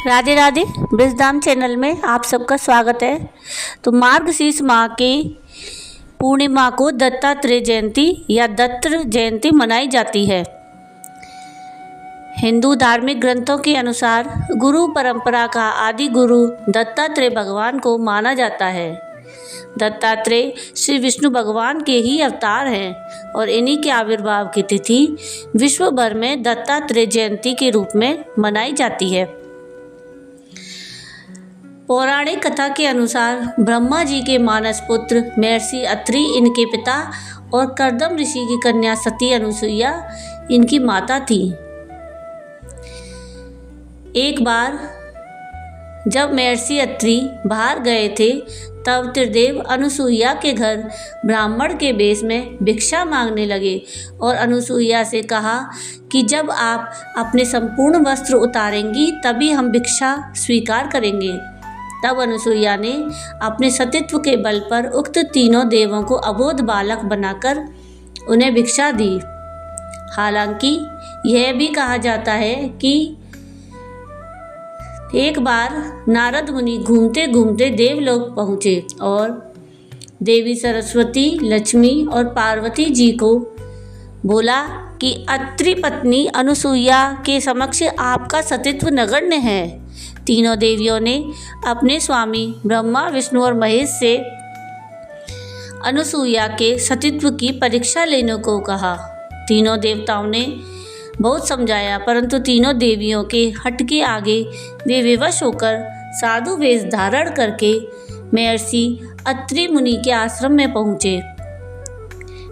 Radhe Radhe. Brajdham channel में आप सबका स्वागत है। तो मार्गशीर्ष माह की पूर्णिमा को दत्तात्रेय जयंती या दत्त जयंती मनाई जाती है। हिंदू धार्मिक ग्रंथों के अनुसार गुरु परंपरा का आदि गुरु दत्तात्रेय भगवान को माना जाता है। दत्तात्रेय श्री विष्णु भगवान के ही अवतार हैं और इन्हीं के आविर्भाव की तिथि विश्व भर में दत्तात्रेय जयंती के रूप में मनाई जाती है। पौराणिक कथा के अनुसार ब्रह्मा जी के मानस पुत्र महर्षि अत्रि इनके पिता और कर्दम ऋषि की कन्या सती अनुसुईया इनकी माता थी। एक बार जब महर्षि अत्रि बाहर गए थे तब त्रिदेव अनुसुईया के घर ब्राह्मण के वेश में भिक्षा मांगने लगे और अनुसुईया से कहा कि जब आप अपने संपूर्ण वस्त्र उतारेंगी तभी हम भिक्षा स्वीकार करेंगे। तब अनुसुईया ने अपने सतीत्व के बल पर उक्त तीनों देवों को अबोध बालक बनाकर उन्हें भिक्षा दी। हालांकि यह भी कहा जाता है कि एक बार नारद मुनि घूमते घूमते देवलोक पहुँचे और देवी सरस्वती, लक्ष्मी और पार्वती जी को बोला कि अत्रि पत्नी अनुसुईया के समक्ष आपका सतीत्व नगण्य है। तीनों देवियों ने अपने स्वामी ब्रह्मा, विष्णु और महेश से अनुसुईया के सतीत्व की परीक्षा लेने को कहा। तीनों देवताओं ने बहुत समझाया परंतु तीनों देवियों के हट के आगे वे विवश होकर साधु वेश धारण करके महर्षि अत्रि मुनि के आश्रम में पहुँचे।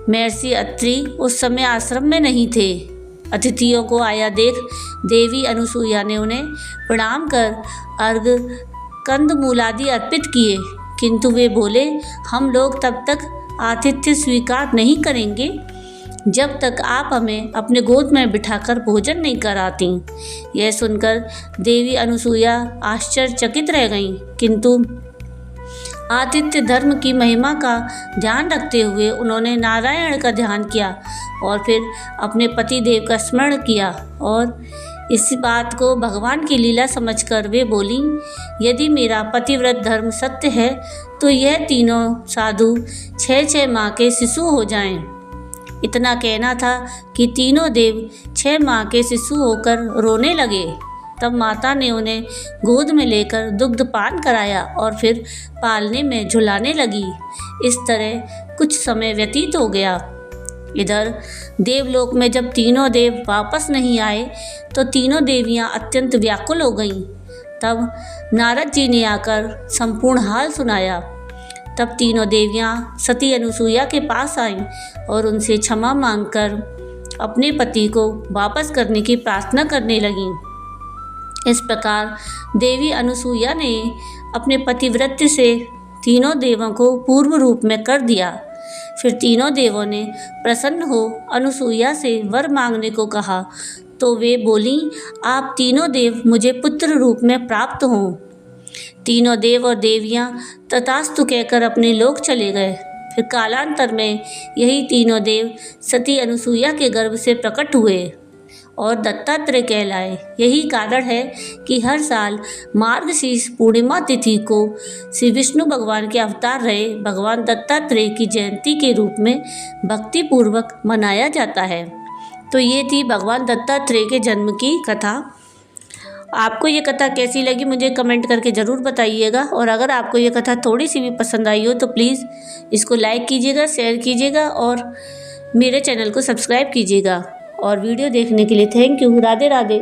महर्षि अत्रि उस समय आश्रम में नहीं थे। अतिथियों को आया देख देवी अनुसुईया ने उन्हें प्रणाम कर अर्घ, कंदमूल आदि अर्पित किए, किंतु वे बोले हम लोग तब तक आतिथ्य स्वीकार नहीं करेंगे जब तक आप हमें अपने गोद में बिठाकर भोजन नहीं कराती। यह सुनकर देवी अनुसुईया आश्चर्यचकित रह गईं, किंतु आतिथ्य धर्म की महिमा का ध्यान रखते हुए उन्होंने नारायण का ध्यान किया और फिर अपने पति देव का स्मरण किया और इस बात को भगवान की लीला समझकर वे बोली, यदि मेरा पतिव्रत धर्म सत्य है तो यह तीनों साधु 6 माह के शिशु हो जाएं। इतना कहना था कि तीनों देव 6 माह के शिशु होकर रोने लगे। तब माता ने उन्हें गोद में लेकर दुग्ध पान कराया और फिर पालने में झुलाने लगी। इस तरह कुछ समय व्यतीत हो गया। इधर देवलोक में जब तीनों देव वापस नहीं आए तो तीनों देवियां अत्यंत व्याकुल हो गईं। तब नारद जी ने आकर संपूर्ण हाल सुनाया। तब तीनों देवियां सती अनुसुईया के पास आईं और उनसे क्षमा मांगकर अपने पति को वापस करने की प्रार्थना करने लगीं। इस प्रकार देवी अनुसुईया ने अपने पतिव्रत्य से तीनों देवों को पूर्व रूप में कर दिया। फिर तीनों देवों ने प्रसन्न हो अनुसुईया से वर मांगने को कहा तो वे बोलीं, आप तीनों देव मुझे पुत्र रूप में प्राप्त हों। तीनों देव और देवियां तथास्तु कहकर अपने लोक चले गए। फिर कालांतर में यही तीनों देव सती अनुसुईया के गर्भ से प्रकट हुए और दत्तात्रेय कहलाए। यही कारण है कि हर साल मार्गशीर्ष पूर्णिमा तिथि को श्री विष्णु भगवान के अवतार रहे भगवान दत्तात्रेय की जयंती के रूप में भक्ति पूर्वक मनाया जाता है। तो ये थी भगवान दत्तात्रेय के जन्म की कथा। आपको ये कथा कैसी लगी मुझे कमेंट करके ज़रूर बताइएगा और अगर आपको ये कथा थोड़ी सी भी पसंद आई हो तो प्लीज़ इसको लाइक कीजिएगा, शेयर कीजिएगा और मेरे चैनल को सब्सक्राइब कीजिएगा। और वीडियो देखने के लिए थैंक यू। राधे राधे।